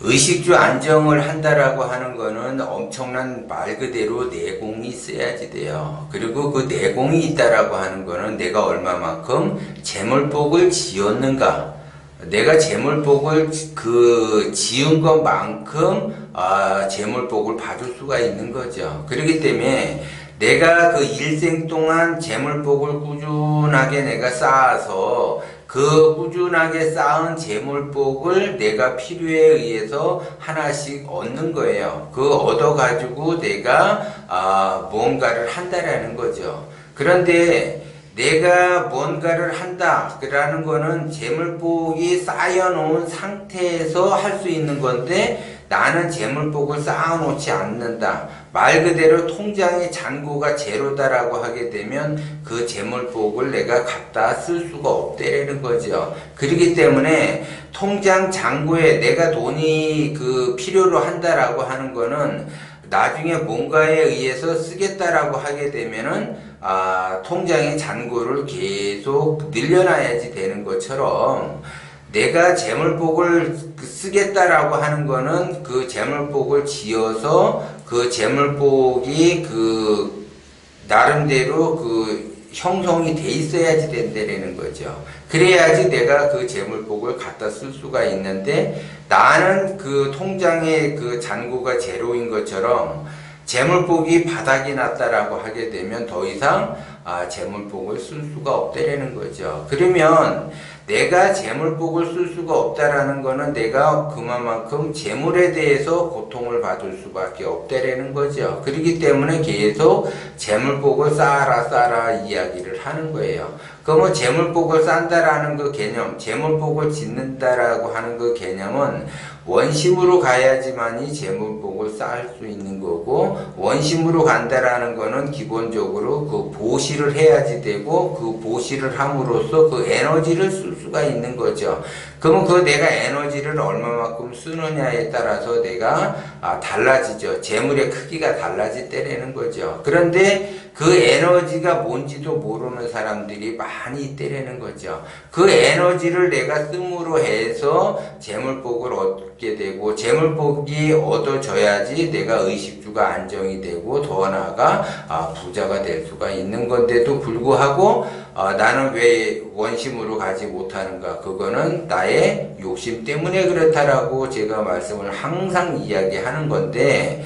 의식주 안정을 한다라고 하는 거는 엄청난 말 그대로 내공이 있어야지 돼요. 그리고 그 내공이 있다라고 하는 거는 내가 얼마만큼 재물복을 지었는가. 내가 재물복을 지은 것만큼 재물복을 받을 수가 있는 거죠. 그렇기 때문에 내가 그 일생 동안 재물복을 꾸준하게 내가 쌓아서 그 꾸준하게 쌓은 재물복을 내가 필요에 의해서 하나씩 얻는 거예요. 그 얻어가지고 내가 뭔가를 한다라는 거죠. 그런데 내가 뭔가를 한다라는 거는 재물복이 쌓여놓은 상태에서 할 수 있는 건데 나는 재물복을 쌓아놓지 않는다. 말 그대로 통장의 잔고가 제로다라고 하게 되면 그 재물복을 내가 갖다 쓸 수가 없다라는 거죠. 그렇기 때문에 통장 잔고에 내가 돈이 필요로 한다라고 하는 거는 나중에 뭔가에 의해서 쓰겠다라고 하게 되면은 통장의 잔고를 계속 늘려놔야지 되는 것처럼 내가 재물복을 쓰겠다라고 하는 거는 그 재물복을 지어서 그 재물복이 나름대로 형성이 돼 있어야지 된다는 거죠. 그래야지 내가 그 재물복을 갖다 쓸 수가 있는데 나는 그 통장의 잔고가 제로인 것처럼 재물복이 바닥이 났다라고 하게 되면 더 이상 재물복을 쓸 수가 없다라는 거죠. 그러면 내가 재물복을 쓸 수가 없다라는 거는 내가 그만큼 재물에 대해서 고통을 받을 수밖에 없다라는 거죠. 그렇기 때문에 계속 재물복을 쌓아라 이야기를 하는 거예요. 그러면 재물복을 쌓는다라는 그 개념, 재물복을 짓는다라고 하는 그 개념은 원심으로 가야지만이 재물복을 쌓을 수 있는 거고, 원심으로 간다라는 거는 기본적으로 그 보시를 해야지 되고, 그 보시를 함으로써 그 에너지를 쓸 수가 있는 거죠. 그러면 내가 에너지를 얼마만큼 쓰느냐에 따라서 내가 달라지죠. 재물의 크기가 달라지다라는 거죠. 그런데 그 에너지가 뭔지도 모르는 사람들이 많이 있다라는 거죠. 그 에너지를 내가 씀으로 해서 재물복을 얻게 되고, 재물복이 얻어져야지 내가 의식주가 안정이 되고 더 나아가 부자가 될 수가 있는 건데도 불구하고 나는 왜 원심으로 가지 못하는가? 그거는 나의 욕심 때문에 그렇다라고 제가 말씀을 항상 이야기하는 건데,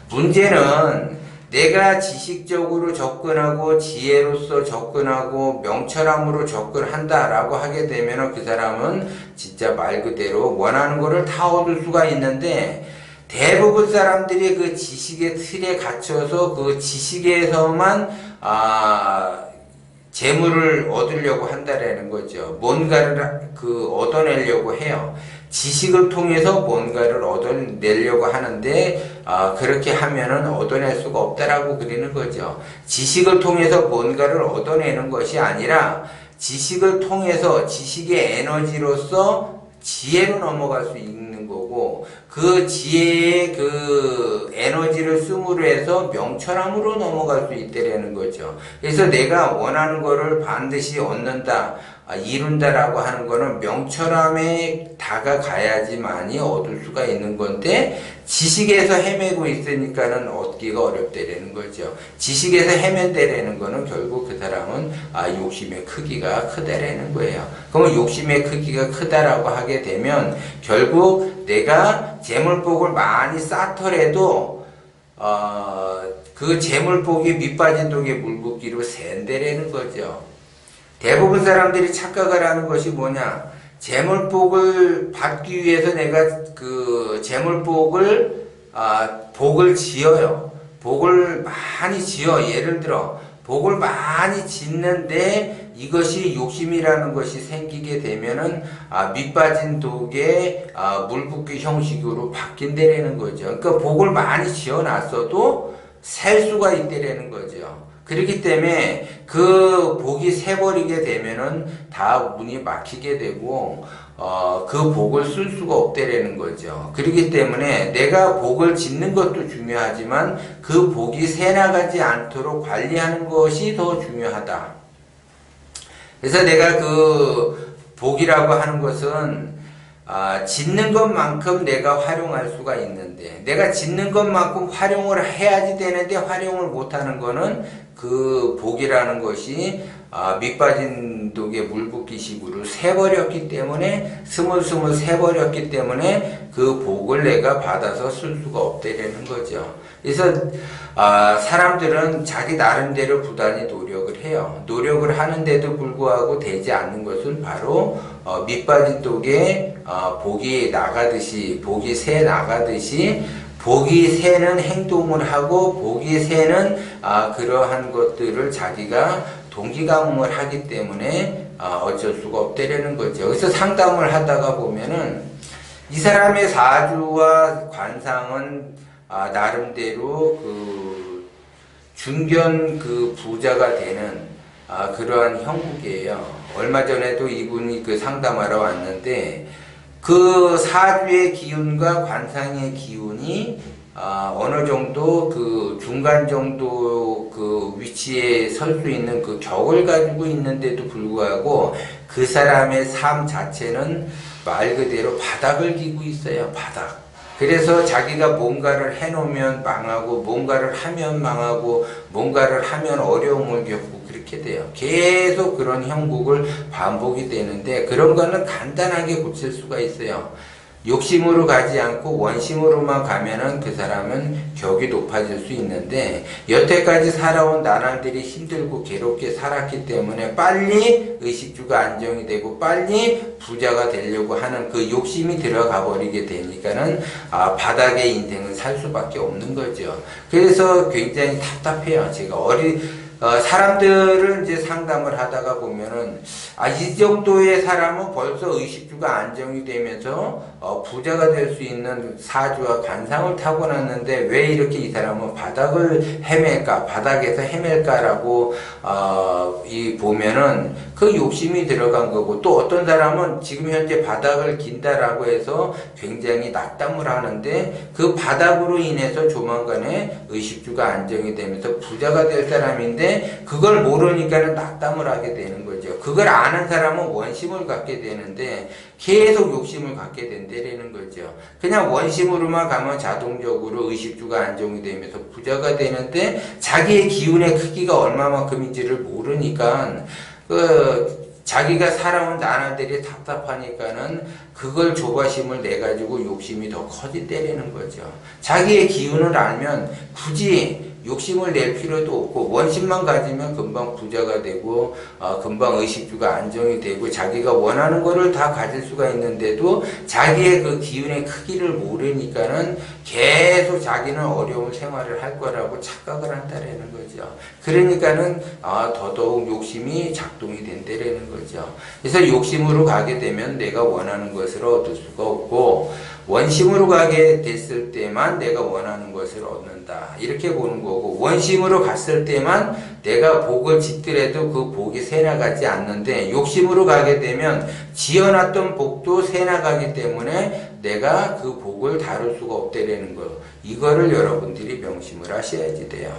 문제는 내가 지식적으로 접근하고 지혜로서 접근하고 명철함으로 접근한다라고 하게 되면 그 사람은 진짜 말 그대로 원하는 거를 다 얻을 수가 있는데, 대부분 사람들이 그 지식의 틀에 갇혀서 그 지식에서만 재물을 얻으려고 한다라는 거죠. 뭔가를 얻어내려고 해요. 지식을 통해서 뭔가를 얻어내려고 하는데 그렇게 하면은 얻어낼 수가 없다라고 그러는 거죠. 지식을 통해서 뭔가를 얻어내는 것이 아니라 지식을 통해서 지식의 에너지로서 지혜로 넘어갈 수 있는 거고, 그 지혜의 에너지를 씀으로 해서 명철함으로 넘어갈 수 있다라는 거죠. 그래서 내가 원하는 거를 반드시 얻는다, 이룬다라고 하는 거는 명철함에 다가가야지만이 얻을 수가 있는 건데, 지식에서 헤매고 있으니까는 얻기가 어렵다라는 거죠. 지식에서 헤맨다라는 거는 결국 그 사람은 욕심의 크기가 크다라는 거예요. 그러면 욕심의 크기가 크다라고 하게 되면 결국 내가 재물복을 많이 쌓더라도 그 재물복이 밑빠진 독에 물 붓기로 샌다라는 거죠. 대부분 사람들이 착각을 하는 것이 뭐냐? 재물복을 받기 위해서 내가 재물복을 복을 지어요. 복을 많이 지어. 예를 들어 복을 많이 짓는데 이것이 욕심이라는 것이 생기게 되면은 밑빠진 독에 물 붓기 형식으로 바뀐다라는 거죠. 그러니까 복을 많이 지어놨어도 셀 수가 있다라는 거죠. 그렇기 때문에 그 복이 새버리게 되면은 다 문이 막히게 되고 그 복을 쓸 수가 없다라는 거죠. 그렇기 때문에 내가 복을 짓는 것도 중요하지만 그 복이 새나가지 않도록 관리하는 것이 더 중요하다. 그래서 내가 그 복이라고 하는 것은 짓는 것만큼 내가 활용할 수가 있는데, 내가 짓는 것만큼 활용을 해야지 되는데 활용을 못하는 거는 그 복이라는 것이 밑빠진 독에 물 붓기 식으로 새버렸기 때문에, 스물스물 새버렸기 때문에 그 복을 내가 받아서 쓸 수가 없다라는 거죠. 그래서 사람들은 자기 나름대로 부단히 노력을 해요. 노력을 하는데도 불구하고 되지 않는 것은 바로 밑빠진 독에 복이 나가듯이, 복이 새 나가듯이, 복이 새는 행동을 하고 복이 새는 그러한 것들을 자기가 동기감흥을 하기 때문에 어쩔 수가 없다라는 거죠. 그래서 상담을 하다가 보면은 이 사람의 사주와 관상은 나름대로 그 중견 그 부자가 되는 그러한 형국이에요. 얼마 전에도 이분이 그 상담하러 왔는데, 그 사주의 기운과 관상의 기운이 어느 정도 그 중간 정도 그 위치에 설 수 있는 그 격을 가지고 있는데도 불구하고 그 사람의 삶 자체는 말 그대로 바닥을 기고 있어요. 바닥. 그래서 자기가 뭔가를 해놓으면 망하고, 뭔가를 하면 망하고, 뭔가를 하면 어려움을 겪고 그렇게 돼요. 계속 그런 형국을 반복이 되는데, 그런 거는 간단하게 고칠 수가 있어요. 욕심으로 가지 않고 원심으로만 가면은 그 사람은 격이 높아질 수 있는데, 여태까지 살아온 나날들이 힘들고 괴롭게 살았기 때문에 빨리 의식주가 안정이 되고 빨리 부자가 되려고 하는 그 욕심이 들어가 버리게 되니까는 바닥의 인생을 살 수밖에 없는 거죠. 그래서 굉장히 답답해요. 제가 사람들을 이제 상담을 하다가 보면은, 이 정도의 사람은 벌써 의식주가 안정이 되면서, 부자가 될 수 있는 사주와 관상을 타고났는데, 왜 이렇게 이 사람은 바닥을 헤맬까, 바닥에서 헤맬까라고, 보면은, 그 욕심이 들어간 거고, 또 어떤 사람은 지금 현재 바닥을 긴다라고 해서 굉장히 낙담을 하는데, 그 바닥으로 인해서 조만간에 의식주가 안정이 되면서 부자가 될 사람인데, 그걸 모르니까는 낙담을 하게 되는 거죠. 그걸 아는 사람은 원심을 갖게 되는데 계속 욕심을 갖게 된다는 거죠. 그냥 원심으로만 가면 자동적으로 의식주가 안정이 되면서 부자가 되는데, 자기의 기운의 크기가 얼마만큼인지를 모르니까 자기가 살아온 나날들이 답답하니까는 그걸 조바심을 내가지고 욕심이 더 커진다는 거죠. 자기의 기운을 알면 굳이 욕심을 낼 필요도 없고, 원심만 가지면 금방 부자가 되고 금방 의식주가 안정이 되고 자기가 원하는 거를 다 가질 수가 있는데도 자기의 그 기운의 크기를 모르니까는 계속 자기는 어려운 생활을 할 거라고 착각을 한다라는 거죠. 그러니까는 더더욱 욕심이 작동이 된다라는 거죠. 그래서 욕심으로 가게 되면 내가 원하는 것을 얻을 수가 없고, 원심으로 가게 됐을 때만 내가 원하는 것을 얻는다, 이렇게 보는 거고, 원심으로 갔을 때만 내가 복을 짓더라도 그 복이 새나가지 않는데, 욕심으로 가게 되면 지어놨던 복도 새나가기 때문에 내가 그 복을 다룰 수가 없다라는 거, 이거를 여러분들이 명심을 하셔야지 돼요.